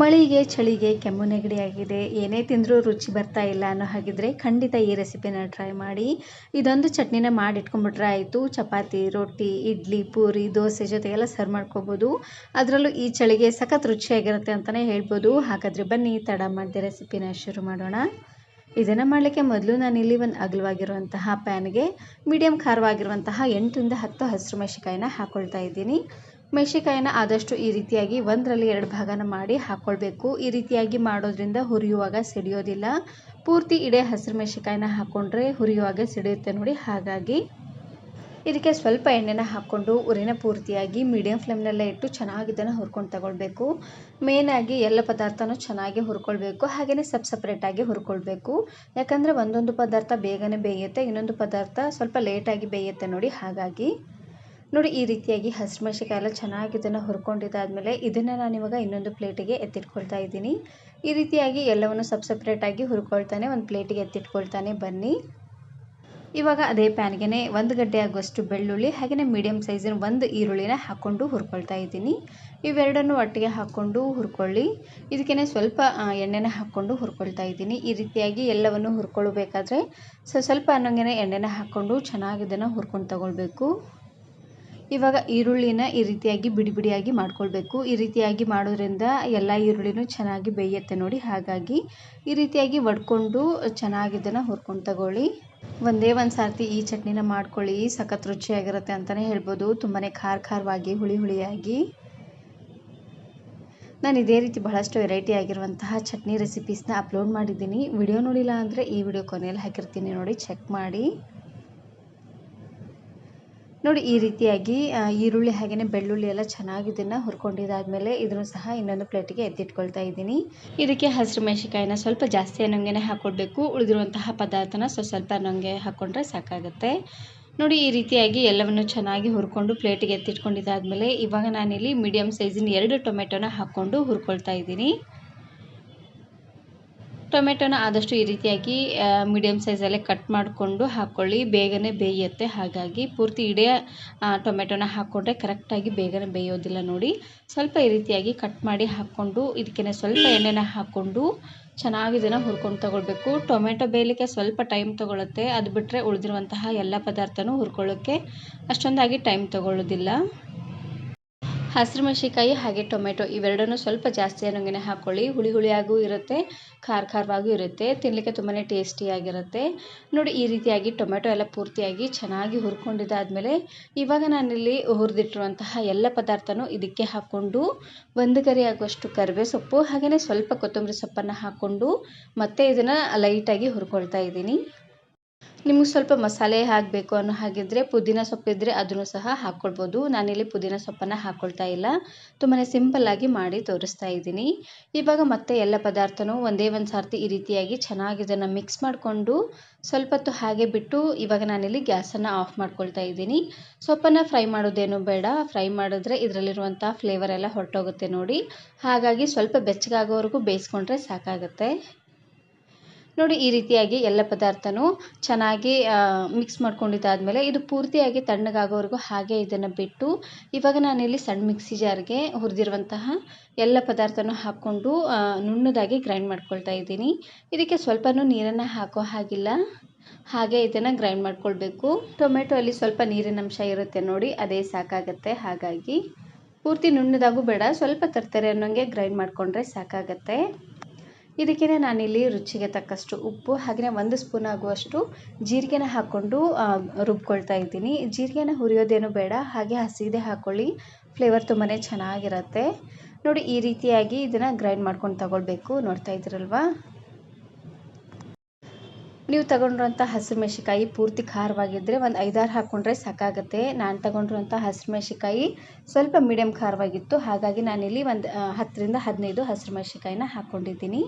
ಮಳೆಗೆ ಚಳಿಗೆ ಕೆಮ್ಮು ನೆಗಡಿಯಾಗಿದೆ, ಏನೇ ತಿಂದರೂ ರುಚಿ ಬರ್ತಾ ಇಲ್ಲ ಅನ್ನೋ ಹಾಗಿದ್ರೆ ಖಂಡಿತ ಈ ರೆಸಿಪಿನ ಟ್ರೈ ಮಾಡಿ. ಇದೊಂದು ಚಟ್ನಿನ ಮಾಡಿಟ್ಕೊಂಡ್ಬಿಟ್ರೆ ಆಯಿತು. ಚಪಾತಿ, ರೊಟ್ಟಿ, ಇಡ್ಲಿ, ಪೂರಿ, ದೋಸೆ ಜೊತೆಗೆಲ್ಲ ಸರ್ವ್ ಮಾಡ್ಕೋಬೋದು. ಅದರಲ್ಲೂ ಈ ಚಳಿಗೆ ಸಖತ್ ರುಚಿಯಾಗಿರುತ್ತೆ ಅಂತಲೇ ಹೇಳ್ಬೋದು. ಹಾಗಾದರೆ ಬನ್ನಿ ತಡ ಮಾಡದೆ ರೆಸಿಪಿನ ಶುರು ಮಾಡೋಣ. ಇದನ್ನು ಮಾಡಲಿಕ್ಕೆ ಮೊದಲು ನಾನಿಲ್ಲಿ ಒಂದು ಅಗಲವಾಗಿರುವಂತಹ ಪ್ಯಾನ್ಗೆ ಮೀಡಿಯಮ್ ಖಾರವಾಗಿರುವಂತಹ 8ರಿಂದ 10 ಹಸಿರು ಮೆಣಸಿಕಾಯಿನ ಹಾಕ್ಕೊಳ್ತಾ ಇದ್ದೀನಿ. ಮೆಣಸಿಕಾಯಿನ ಆದಷ್ಟು ಈ ರೀತಿಯಾಗಿ 1ರಲ್ಲಿ 2 ಭಾಗನ ಮಾಡಿ ಹಾಕ್ಕೊಳ್ಬೇಕು. ಈ ರೀತಿಯಾಗಿ ಮಾಡೋದ್ರಿಂದ ಹುರಿಯುವಾಗ ಸಿಡಿಯೋದಿಲ್ಲ. ಪೂರ್ತಿ ಇಡೀ ಹಸಿರು ಮೆಣಸಿಕಾಯಿನ ಹಾಕ್ಕೊಂಡ್ರೆ ಹುರಿಯುವಾಗ ಸಿಡಿಯುತ್ತೆ ನೋಡಿ. ಹಾಗಾಗಿ ಇದಕ್ಕೆ ಸ್ವಲ್ಪ ಎಣ್ಣೆನ ಹಾಕ್ಕೊಂಡು ಉರಿನ ಪೂರ್ತಿಯಾಗಿ ಮೀಡಿಯಮ್ ಫ್ಲೇಮ್ನಲ್ಲೇ ಇಟ್ಟು ಚೆನ್ನಾಗಿ ಇದನ್ನು ಹುರ್ಕೊಂಡು ತಗೊಳ್ಬೇಕು. ಮೇನಾಗಿ ಎಲ್ಲ ಪದಾರ್ಥನೂ ಚೆನ್ನಾಗಿ ಹುರ್ಕೊಳ್ಬೇಕು. ಹಾಗೆಯೇ ಸಪ್ರೇಟಾಗಿ ಹುರ್ಕೊಳ್ಬೇಕು. ಯಾಕಂದರೆ ಒಂದೊಂದು ಪದಾರ್ಥ ಬೇಗನೆ ಬೇಯುತ್ತೆ, ಇನ್ನೊಂದು ಪದಾರ್ಥ ಸ್ವಲ್ಪ ಲೇಟಾಗಿ ಬೇಯುತ್ತೆ ನೋಡಿ. ಹಾಗಾಗಿ ನೋಡಿ ಈ ರೀತಿಯಾಗಿ ಹಸಿರು ಮೆಣಸಿಕಾಯಿ ಎಲ್ಲ ಚೆನ್ನಾಗಿ ಇದನ್ನು ಹುರ್ಕೊಂಡಿದ್ದಾದಮೇಲೆ ಇದನ್ನು ನಾನು ಇವಾಗ ಇನ್ನೊಂದು ಪ್ಲೇಟಿಗೆ ಎತ್ತಿಟ್ಕೊಳ್ತಾ ಇದ್ದೀನಿ. ಈ ರೀತಿಯಾಗಿ ಎಲ್ಲವನ್ನು ಸಪ್ರೇಟಾಗಿ ಹುರ್ಕೊಳ್ತಾನೆ ಒಂದು ಪ್ಲೇಟಿಗೆ ಎತ್ತಿಟ್ಕೊಳ್ತಾನೆ ಬನ್ನಿ. ಇವಾಗ ಅದೇ ಪ್ಯಾನ್ಗೆ 1 ಗಡ್ಡೆ ಆಗುವಷ್ಟು ಬೆಳ್ಳುಳ್ಳಿ ಹಾಗೆಯೇ ಮೀಡಿಯಮ್ ಸೈಜಿನ 1 ಈರುಳ್ಳಿನ ಹಾಕ್ಕೊಂಡು ಹುರ್ಕೊಳ್ತಾ ಇದ್ದೀನಿ. ಇವೆರಡನ್ನು ಒಟ್ಟಿಗೆ ಹಾಕ್ಕೊಂಡು ಹುರ್ಕೊಳ್ಳಿ. ಇದಕ್ಕೆ ಸ್ವಲ್ಪ ಎಣ್ಣೆನ ಹಾಕ್ಕೊಂಡು ಹುರ್ಕೊಳ್ತಾ ಇದ್ದೀನಿ. ಈ ರೀತಿಯಾಗಿ ಎಲ್ಲವನ್ನು ಹುರ್ಕೊಳ್ಬೇಕಾದ್ರೆ ಸ್ವಲ್ಪ ಅನ್ನೋಂಗೆ ಎಣ್ಣೆನ ಹಾಕ್ಕೊಂಡು ಚೆನ್ನಾಗಿ ಇದನ್ನು ಹುರ್ಕೊಂಡು ತಗೊಳ್ಬೇಕು. ಇವಾಗ ಈರುಳ್ಳಿನ ಈ ರೀತಿಯಾಗಿ ಬಿಡಿ ಬಿಡಿಯಾಗಿ ಮಾಡ್ಕೊಳ್ಬೇಕು. ಈ ರೀತಿಯಾಗಿ ಮಾಡೋದ್ರಿಂದ ಎಲ್ಲ ಈರುಳ್ಳಿನೂ ಚೆನ್ನಾಗಿ ಬೇಯುತ್ತೆ ನೋಡಿ. ಹಾಗಾಗಿ ಈ ರೀತಿಯಾಗಿ ಒಡ್ಕೊಂಡು ಚೆನ್ನಾಗಿ ಇದನ್ನು ಹುರ್ಕೊಂಡು ತಗೊಳ್ಳಿ. ಒಂದೇ ಒಂದು ಸಾರ್ತಿ ಈ ಚಟ್ನಿನ ಮಾಡ್ಕೊಳ್ಳಿ, ಸಖತ್ ರುಚಿಯಾಗಿರುತ್ತೆ ಅಂತಲೇ ಹೇಳ್ಬೋದು. ತುಂಬಾ ಖಾರವಾಗಿ ಹುಳಿಯಾಗಿ. ನಾನು ಇದೇ ರೀತಿ ಬಹಳಷ್ಟು ವೆರೈಟಿ ಆಗಿರುವಂತಹ ಚಟ್ನಿ ರೆಸಿಪೀಸ್ನ ಅಪ್ಲೋಡ್ ಮಾಡಿದ್ದೀನಿ. ವಿಡಿಯೋ ನೋಡಿಲ್ಲ ಅಂದರೆ ಈ ವಿಡಿಯೋ ಕೊನೆಯಲ್ಲಿ ಹಾಕಿರ್ತೀನಿ ನೋಡಿ, ಚೆಕ್ ಮಾಡಿ. ನೋಡಿ ಈ ರೀತಿಯಾಗಿ ಈರುಳ್ಳಿ ಹಾಗೆಯೇ ಬೆಳ್ಳುಳ್ಳಿ ಎಲ್ಲ ಚೆನ್ನಾಗಿ ಇದನ್ನು ಹುರ್ಕೊಂಡಿದ್ದಾದಮೇಲೆ ಇದನ್ನು ಸಹ ಇನ್ನೊಂದು ಪ್ಲೇಟಿಗೆ ಎತ್ತಿಟ್ಕೊಳ್ತಾ ಇದ್ದೀನಿ. ಇದಕ್ಕೆ ಹಸಿರು ಮೆಣಸಿಕಾಯಿನ ಸ್ವಲ್ಪ ಜಾಸ್ತಿ ಅನ್ನೋಂಗೆ ಹಾಕ್ಕೊಳ್ಬೇಕು. ಉಳಿದಿರುವಂತಹ ಪದಾರ್ಥನ ಸ್ವಲ್ಪ ಅನ್ನೋಂಗೆ ಹಾಕ್ಕೊಂಡ್ರೆ ಸಾಕಾಗುತ್ತೆ. ನೋಡಿ ಈ ರೀತಿಯಾಗಿ ಎಲ್ಲವನ್ನು ಚೆನ್ನಾಗಿ ಹುರ್ಕೊಂಡು ಪ್ಲೇಟಿಗೆ ಎತ್ತಿಟ್ಕೊಂಡಿದ್ದಾದಮೇಲೆ ಇವಾಗ ನಾನಿಲ್ಲಿ ಮೀಡಿಯಮ್ ಸೈಜಿನ 2 ಟೊಮೆಟೊನ ಹಾಕ್ಕೊಂಡು ಹುರ್ಕೊಳ್ತಾ ಇದ್ದೀನಿ. ಟೊಮೆಟೊನ ಆದಷ್ಟು ಈ ರೀತಿಯಾಗಿ ಮೀಡಿಯಮ್ ಸೈಜಲ್ಲೇ ಕಟ್ ಮಾಡಿಕೊಂಡು ಹಾಕ್ಕೊಳ್ಳಿ, ಬೇಗನೆ ಬೇಯುತ್ತೆ. ಹಾಗಾಗಿ ಪೂರ್ತಿ ಇಡೀ ಟೊಮೆಟೊನ ಹಾಕ್ಕೊಂಡ್ರೆ ಕರೆಕ್ಟಾಗಿ ಬೇಗನೆ ಬೇಯೋದಿಲ್ಲ ನೋಡಿ. ಸ್ವಲ್ಪ ಈ ರೀತಿಯಾಗಿ ಕಟ್ ಮಾಡಿ ಹಾಕ್ಕೊಂಡು ಇದಕ್ಕೆ ಸ್ವಲ್ಪ ಎಣ್ಣೆನ ಹಾಕ್ಕೊಂಡು ಚೆನ್ನಾಗಿ ಇದನ್ನು ಹುರ್ಕೊಂಡು ತಗೊಳ್ಬೇಕು. ಟೊಮೆಟೊ ಬೇಯಲಿಕ್ಕೆ ಸ್ವಲ್ಪ ಟೈಮ್ ತೊಗೊಳುತ್ತೆ, ಅದು ಬಿಟ್ಟರೆ ಉಳಿದಿರುವಂತಹ ಎಲ್ಲ ಪದಾರ್ಥನೂ ಹುರ್ಕೊಳ್ಳೋಕ್ಕೆ ಅಷ್ಟೊಂದಾಗಿ ಟೈಮ್ ತೊಗೊಳ್ಳೋದಿಲ್ಲ. ಹಸಿರು ಮೆಣಸಿಕಾಯಿ ಹಾಗೆ ಟೊಮೆಟೊ ಇವೆರಡನ್ನೂ ಸ್ವಲ್ಪ ಜಾಸ್ತಿ ಅನ್ನೋಂಗೆ ಹಾಕ್ಕೊಳ್ಳಿ. ಹುಳಿಯಾಗೂ ಇರುತ್ತೆ, ಖಾರವಾಗೂ ಇರುತ್ತೆ, ತಿನ್ನಲಿಕ್ಕೆ ತುಂಬಾ ಟೇಸ್ಟಿಯಾಗಿರುತ್ತೆ ನೋಡಿ. ಈ ರೀತಿಯಾಗಿ ಟೊಮೆಟೊ ಎಲ್ಲ ಪೂರ್ತಿಯಾಗಿ ಚೆನ್ನಾಗಿ ಹುರ್ಕೊಂಡಿದ್ದಾದಮೇಲೆ ಇವಾಗ ನಾನಿಲ್ಲಿ ಹುರಿದಿಟ್ಟಿರುವಂತಹ ಎಲ್ಲ ಪದಾರ್ಥನೂ ಇದಕ್ಕೆ ಹಾಕ್ಕೊಂಡು 1 ಗರಿ ಆಗುವಷ್ಟು ಕರಿಬೇವು ಸೊಪ್ಪು ಹಾಗೆಯೇ ಸ್ವಲ್ಪ ಕೊತ್ತಂಬರಿ ಸೊಪ್ಪನ್ನು ಹಾಕ್ಕೊಂಡು ಮತ್ತೆ ಇದನ್ನು ಲೈಟಾಗಿ ಹುರ್ಕೊಳ್ತಾ ಇದ್ದೀನಿ. ನಿಮ್ಗೆ ಸ್ವಲ್ಪ ಮಸಾಲೆ ಹಾಕಬೇಕು ಅನ್ನೋ ಹಾಗಿದ್ರೆ ಪುದೀನ ಸೊಪ್ಪಿದ್ರೆ ಅದನ್ನು ಸಹ ಹಾಕ್ಕೊಳ್ಬೋದು. ನಾನಿಲ್ಲಿ ಪುದೀನ ಸೊಪ್ಪನ್ನು ಹಾಕ್ಕೊಳ್ತಾ ಇಲ್ಲ, ತುಂಬಾ ಸಿಂಪಲ್ಲಾಗಿ ಮಾಡಿ ತೋರಿಸ್ತಾ ಇದ್ದೀನಿ. ಇವಾಗ ಮತ್ತೆ ಎಲ್ಲ ಪದಾರ್ಥನೂ ಒಂದೇ ಒಂದು ಸಾರ್ತಿ ಈ ರೀತಿಯಾಗಿ ಚೆನ್ನಾಗಿ ಇದನ್ನು ಮಿಕ್ಸ್ ಮಾಡಿಕೊಂಡು ಸ್ವಲ್ಪ ಹೊತ್ತು ಹಾಗೆ ಬಿಟ್ಟು ಇವಾಗ ನಾನಿಲ್ಲಿ ಗ್ಯಾಸನ್ನು ಆಫ್ ಮಾಡ್ಕೊಳ್ತಾ ಇದ್ದೀನಿ. ಸೊಪ್ಪನ್ನು ಫ್ರೈ ಮಾಡೋದೇನು ಬೇಡ, ಫ್ರೈ ಮಾಡಿದ್ರೆ ಇದರಲ್ಲಿರುವಂಥ ಫ್ಲೇವರ್ ಎಲ್ಲ ಹೊರಟೋಗುತ್ತೆ ನೋಡಿ. ಹಾಗಾಗಿ ಸ್ವಲ್ಪ ಬೆಚ್ಚಗಾಗೋವರೆಗೂ ಬೇಯಿಸ್ಕೊಂಡ್ರೆ ಸಾಕಾಗುತ್ತೆ. ನೋಡಿ ಈ ರೀತಿಯಾಗಿ ಎಲ್ಲ ಪದಾರ್ಥನೂ ಚೆನ್ನಾಗಿ ಮಿಕ್ಸ್ ಮಾಡ್ಕೊಂಡಿದ್ದಾದಮೇಲೆ ಇದು ಪೂರ್ತಿಯಾಗಿ ತಣ್ಣಗಾಗೋವರೆಗೂ ಹಾಗೆ ಇದನ್ನು ಬಿಟ್ಟು ಇವಾಗ ನಾನಿಲ್ಲಿ ಸಣ್ಣ ಮಿಕ್ಸಿ ಜಾರ್ಗೆ ಹುರಿದಿರುವಂತಹ ಎಲ್ಲ ಪದಾರ್ಥನೂ ಹಾಕ್ಕೊಂಡು ನುಣ್ಣದಾಗಿ ಗ್ರೈಂಡ್ ಮಾಡ್ಕೊಳ್ತಾ ಇದ್ದೀನಿ. ಇದಕ್ಕೆ ಸ್ವಲ್ಪನೂ ನೀರನ್ನು ಹಾಕೋ ಹಾಗಿಲ್ಲ, ಹಾಗೆ ಇದನ್ನು ಗ್ರೈಂಡ್ ಮಾಡ್ಕೊಳ್ಬೇಕು. ಟೊಮೆಟೊ ಅಲ್ಲಿ ಸ್ವಲ್ಪ ನೀರಿನ ಅಂಶ ಇರುತ್ತೆ ನೋಡಿ, ಅದೇ ಸಾಕಾಗುತ್ತೆ. ಹಾಗಾಗಿ ಪೂರ್ತಿ ನುಣ್ಣದಾಗೂ ಬೇಡ, ಸ್ವಲ್ಪ ತರ್ತರೆ ಅನ್ನೋಂಗೆ ಗ್ರೈಂಡ್ ಮಾಡಿಕೊಂಡ್ರೆ ಸಾಕಾಗುತ್ತೆ. ಇದಕ್ಕೆ ನಾನಿಲ್ಲಿ ರುಚಿಗೆ ತಕ್ಕಷ್ಟು ಉಪ್ಪು ಹಾಗೆಯೇ 1 ಸ್ಪೂನ್ ಆಗುವಷ್ಟು ಜೀರಿಗೆನ ಹಾಕ್ಕೊಂಡು ರುಬ್ಕೊಳ್ತಾ ಇದ್ದೀನಿ. ಜೀರಿಗೆನ ಹುರಿಯೋದೇನು ಬೇಡ, ಹಾಗೆ ಹಸಿದೇ ಹಾಕ್ಕೊಳ್ಳಿ, ಫ್ಲೇವರ್ ತುಂಬಾ ಚೆನ್ನಾಗಿರುತ್ತೆ ನೋಡಿ. ಈ ರೀತಿಯಾಗಿ ಇದನ್ನು ಗ್ರೈಂಡ್ ಮಾಡ್ಕೊಂಡು ತಗೊಳ್ಬೇಕು. ನೋಡ್ತಾ ಇದ್ದೀರಲ್ವಾ, ನೀವು ತಗೊಂಡಿರುವಂಥ ಹಸಿರು ಮೆಣಸಿಕಾಯಿ ಪೂರ್ತಿ ಖಾರವಾಗಿದ್ದರೆ ಒಂದು 5-6 ಹಾಕ್ಕೊಂಡ್ರೆ ಸಾಕಾಗುತ್ತೆ. ನಾನು ತಗೊಂಡಿರುವಂಥ ಹಸಿರು ಮೆಣಸಿಕಾಯಿ ಸ್ವಲ್ಪ ಮೀಡಿಯಮ್ ಖಾರವಾಗಿತ್ತು, ಹಾಗಾಗಿ ನಾನಿಲ್ಲಿ ಒಂದು 10ರಿಂದ 15 ಹಸಿರು ಮೆಣಸಿಕಾಯಿನ ಹಾಕ್ಕೊಂಡಿದ್ದೀನಿ.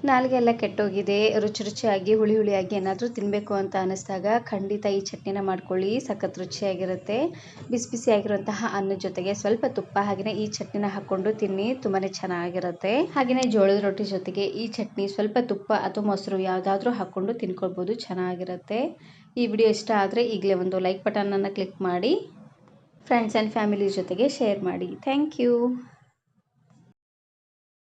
ನಾಲಿಗೆ ಎಲ್ಲ ಕೆಟ್ಟೋಗಿದೆ, ರುಚಿಯಾಗಿ ಹುಳಿಯಾಗಿ ಏನಾದರೂ ತಿನ್ನಬೇಕು ಅಂತ ಅನ್ನಿಸ್ದಾಗ ಖಂಡಿತ ಈ ಚಟ್ನಿನ ಮಾಡ್ಕೊಳ್ಳಿ, ಸಖತ್ ರುಚಿಯಾಗಿರುತ್ತೆ. ಬಿಸಿಯಾಗಿರುವಂತಹ ಅನ್ನದ ಜೊತೆಗೆ ಸ್ವಲ್ಪ ತುಪ್ಪ ಹಾಗೆಯೇ ಈ ಚಟ್ನಿನ ಹಾಕ್ಕೊಂಡು ತಿನ್ನಿ, ತುಂಬಾ ಚೆನ್ನಾಗಿರುತ್ತೆ. ಹಾಗೆಯೇ ಜೋಳದ ರೊಟ್ಟಿ ಜೊತೆಗೆ ಈ ಚಟ್ನಿ ಸ್ವಲ್ಪ ತುಪ್ಪ ಅಥವಾ ಮೊಸರು ಯಾವುದಾದ್ರೂ ಹಾಕ್ಕೊಂಡು ತಿನ್ಕೊಳ್ಬೋದು, ಚೆನ್ನಾಗಿರುತ್ತೆ. ಈ ವಿಡಿಯೋ ಇಷ್ಟ ಆದರೆ ಈಗಲೇ ಒಂದು ಲೈಕ್ ಬಟನನ್ನು ಕ್ಲಿಕ್ ಮಾಡಿ, ಫ್ರೆಂಡ್ಸ್ ಆ್ಯಂಡ್ ಫ್ಯಾಮಿಲಿ ಜೊತೆಗೆ ಶೇರ್ ಮಾಡಿ. Thank you.